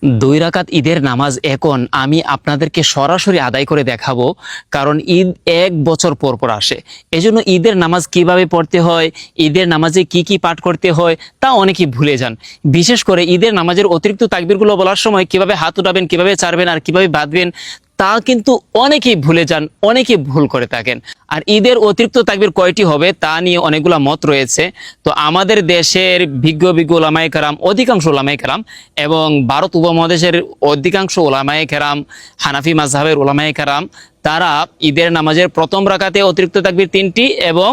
দুই রাকাত ঈদের নামাজ এখন আমি আপনাদেরকে সরাসরি আদায় করে দেখাবো, কারণ ঈদ এক বছর পর পর আসে। এজন্য ঈদের নামাজ কিভাবে পড়তে হয়, ঈদের নামাজে কি কি পাঠ করতে হয় তা অনেকেই ভুলে যান। বিশেষ করে ঈদের নামাজের অতিরিক্ত তাকবীরগুলো বলার সময় কিভাবে হাত উঠাবেন, কিভাবে ছাড়বেন আর কিভাবে বাঁধবেন তা কিন্তু অনেকেই ভুলে যান, অনেকেই ভুল করে থাকেন। আর ঈদের অতিরিক্ত তাকবীর কয়টি হবে তা নিয়ে অনেকগুলো মত রয়েছে। তো আমাদের দেশের বিজ্ঞ ওলামায়ে কেরাম, অধিকাংশ ওলামায়ে কেরাম এবং ভারত উপমহাদেশের অধিকাংশ ওলামায়ে কেরাম, হানাফি মাযহাবের ওলামায়ে কেরাম, তারা ঈদের নামাজের প্রথম রাকাতে অতিরিক্ত তাকবীর 3টি এবং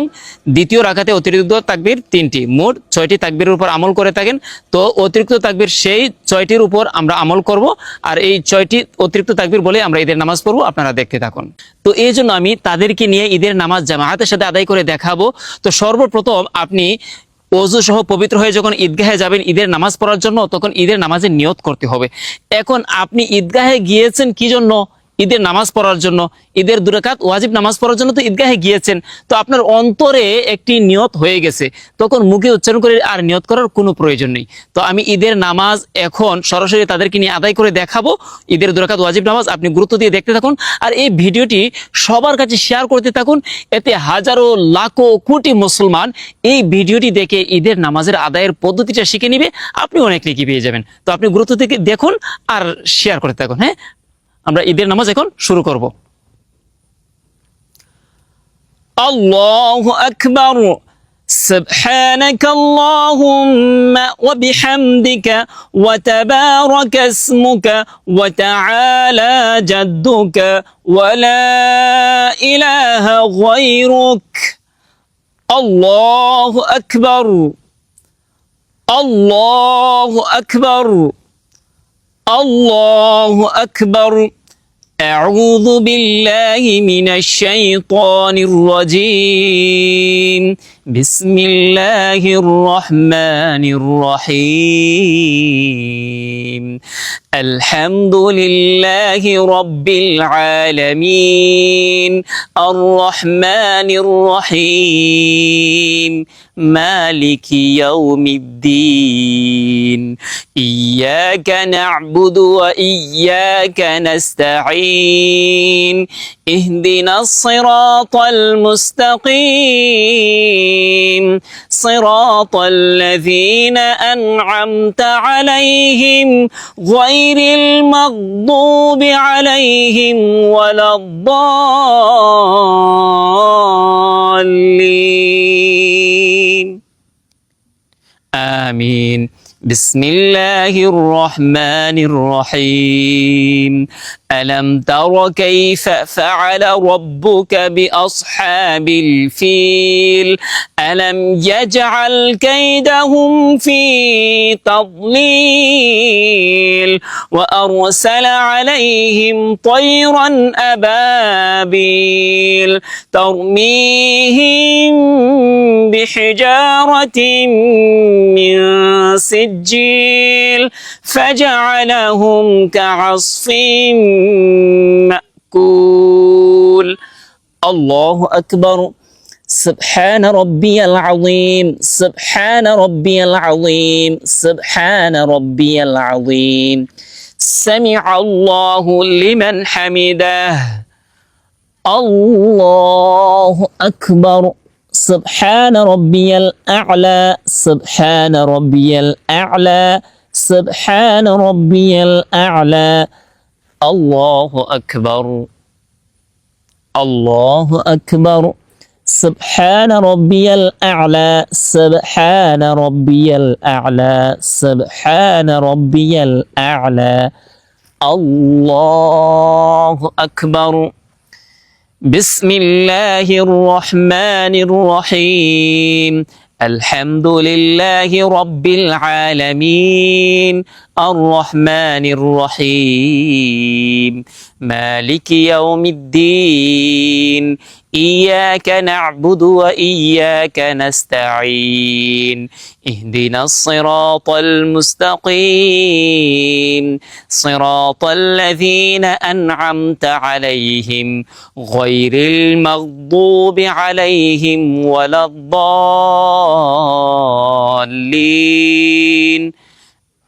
দ্বিতীয় রাকাতে অতিরিক্ত তাকবীর 3টি, মোট 6টি তাকবীরের উপর আমল করে থাকেন। তো অতিরিক্ত তাকবীর সেই 6টির উপর আমরা আমল করব, আর এই 6টি অতিরিক্ত তাকবীর বলে আমরা ঈদের নামাজ পড়ব। আপনারা দেখতে থাকুন। তো এই জন্য আমি তাদেরকে নিয়ে ঈদের নামাজ জামায়াতের সাথে আদায় করে দেখাবো। তো সর্বপ্রথম আপনি ওযু সহ পবিত্র হয়ে যখন ঈদগাহে যাবেন ঈদের নামাজ পড়ার জন্য, তখন ঈদের নামাজের নিয়ত করতে হবে। এখন আপনি ঈদগাহে গিয়েছেন কি জন্য? ঈদের নামাজ পড়ার জন্য, ঈদের 2 রাকাত ওয়াজিব নামাজ পড়ার জন্য তো ঈদগাহে গিয়েছেন। তো আপনার অন্তরে একটি নিয়ত হয়ে গেছে, তখন মুখে উচ্চারণ করে আর নিয়ত করার কোনো প্রয়োজন নেই। তো আমি ঈদের নামাজ এখন সরাসরি তাদেরকে নিয়ে আদায় করে দেখাবো। ঈদের 2 রাকাত ওয়াজিব নামাজ আপনি গুরুত্ব দিয়ে দেখতে থাকুন, আর এই ভিডিওটি সবার কাছে শেয়ার করতে থাকুন। এতে হাজারো লাখো কোটি মুসলমান এই ভিডিওটি দেখে ঈদের নামাজের আদায়ের পদ্ধতিটা শিখে নিবে, আপনি অনেক নেকি পেয়ে যাবেন। তো আপনি গুরুত্ব থেকে দেখুন আর শেয়ার করতে থাকুন। হ্যাঁ, আমরা ঈদের নামাজ এখন শুরু করব। আল্লাহু আকবার। سبحانك اللهم وبحمدك وتبارك اسمك وتعالى جدك ولا إله غيرك. الله أكبر. الله أكبر. الله أكبر. أعوذ بالله من الشيطان الرجيم. بسم الله الرحمن الرحيم. الحمد لله رب العالمين الرحمن الرحيم مالك يوم الدين إياك نعبد وإياك نستعين اهدنا الصراط المستقيم صراط الذين أنعمت عليهم غير المغضوب عليهم ولا الضالين. آمين. بسم الله الرحمن الرحيم. ألم تر كيف فعل ربك بأصحاب الفيل ألم يجعل كيدهم في تضليل وأرسل عليهم طيرا أبابيل ترميهم بحجارة من سجيل فجعلهم كعصف مأكول. الله أكبر. سبحان ربي العظيم. سبحان ربي العظيم. سبحان ربي العظيم. سمع الله لمن حمده. الله أكبر. سبحان ربي الأعلى. سبحان ربي الأعلى. سبحان ربي الأعلى. الله أكبر. الله أكبر. سبحان ربي الأعلى. سبحان ربي الأعلى. سبحان ربي الأعلى. الله أكبر. بسم الله الرحمن الرحيم. الحمد لله رب العالمين الرحمن الرحيم مالك يوم الدين إياك نعبد وإياك نستعين اهدنا الصراط المستقيم صراط الذين أنعمت عليهم غير المغضوب عليهم ولا الضالين.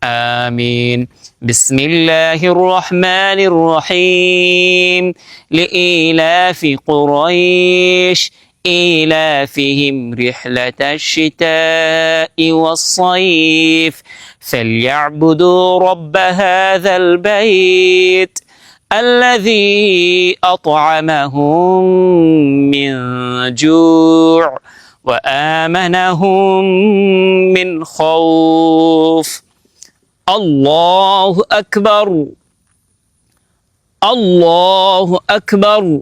آمين. بسم الله الرحمن الرحيم لإيلاف قريش إيلافهم رحلة الشتاء والصيف فليعبدوا رب هذا البيت الذي أطعمهم من جوع وآمنهم من خوف الله أكبر الله أكبر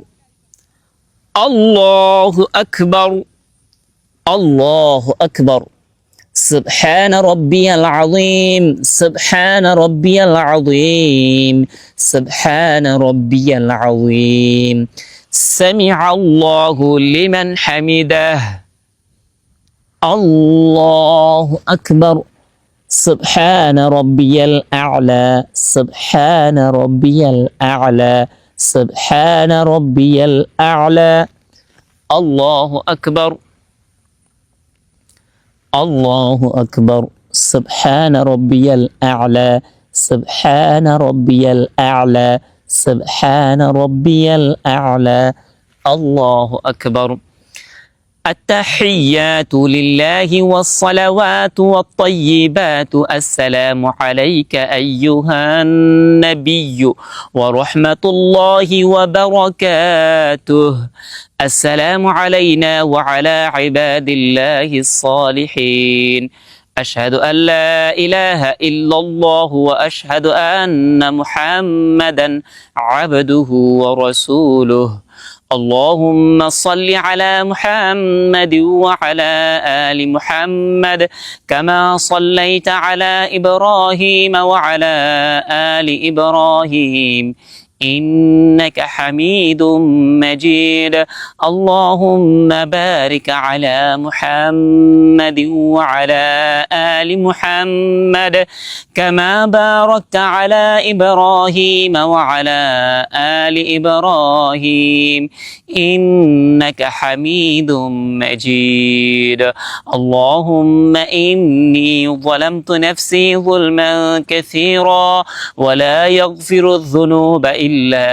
الله أكبر الله أكبر سبحان ربي العظيم سبحان ربي العظيم سبحان ربي العظيم سمع الله لمن حمده الله أكبر سبحان ربي الأعلى سبحان ربي الأعلى سبحان ربي الأعلى الله أكبر الله أكبر سبحان ربي الأعلى سبحان ربي الأعلى سبحان ربي الأعلى الله أكبر التحيات لله والصلوات والطيبات السلام عليك أيها النبي ورحمة الله وبركاته السلام علينا وعلى عباد الله الصالحين أشهد أن لا إله إلا الله وأشهد أن محمدا عبده ورسوله اللهم صل على محمد وعلى آل محمد كما صليت على إبراهيم وعلى آل إبراهيم إنك حميد مجيد اللهم بارك على محمد وعلى آل محمد كما باركت على إبراهيم وعلى آل إبراهيم إنك حميد مجيد اللهم إني ظلمت نفسي ظلما كثيرا ولا يغفر الذنوب إلا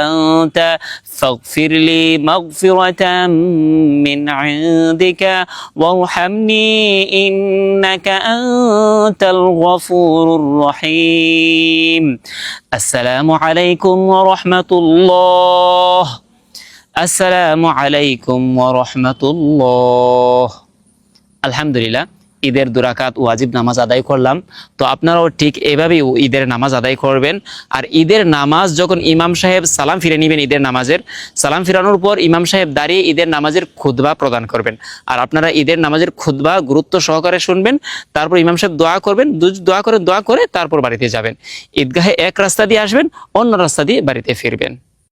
أنت فاغفر لي مغفرة من عندك وارحمني إنك أنت الغفور الرحيم السلام عليكم ورحمة الله السلام عليكم ورحمة الله الحمد لله ঈদের দুরাকাত ওয়াজিব নামাজ আদায় করলাম তো আপনারাও ঠিক এভাবেই ঈদের নামাজ আদায় করবেন আর ঈদের নামাজ যখন ইমাম সাহেব সালাম ফিরে নেবেন ঈদের নামাজের সালাম ফিরানোর পর ইমাম সাহেব দাঁড়িয়ে ঈদের নামাজের খুতবা প্রদান করবেন আর আপনারা ঈদের নামাজের খুতবা গুরুত্ব সহকারে শুনবেন তারপর ইমাম সাহেব দোয়া করবেন দোয়া করে তারপর বাড়িতে যাবেন ঈদগাহে এক রাস্তা দিয়ে আসবেন অন্য রাস্তা দিয়ে বাড়িতে ফিরবেন